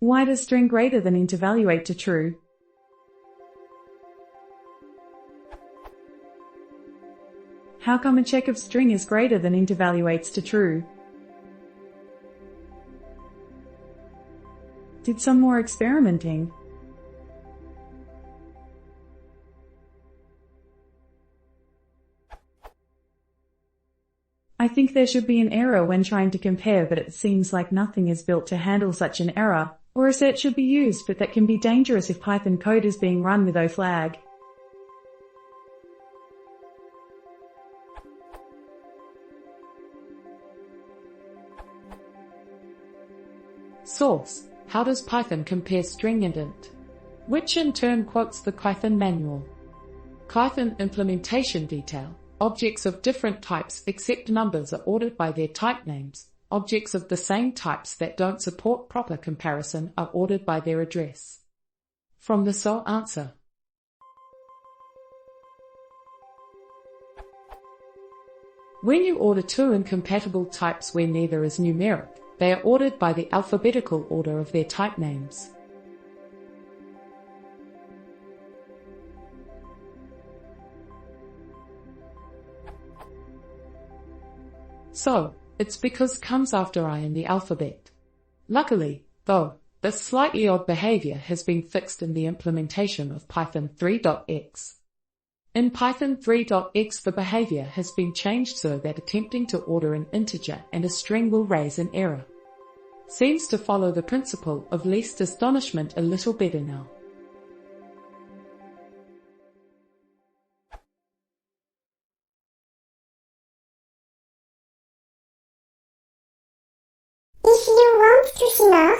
Why does string greater than int evaluate to true? How come a check of string is greater than int evaluates to true? Did some more experimenting? I think there should be an error when trying to compare, but it seems like nothing is built to handle such an error, or a set should be used, but that can be dangerous if Python code is being run with O flag. Source: How does Python compare string and int? Which in turn quotes the Python manual. Python implementation detail. Objects of different types except numbers are ordered by their type names. Objects of the same types that don't support proper comparison are ordered by their address. From the So answer. When you order two incompatible types where neither is numeric, they are ordered by the alphabetical order of their type names. So, it's because comes after I in the alphabet. Luckily, though, this slightly odd behavior has been fixed in the implementation of Python 3.x. In Python 3.x the behavior has been changed so that attempting to order an integer and a string will raise an error. Seems to follow the principle of least astonishment a little better now. If you want to see more,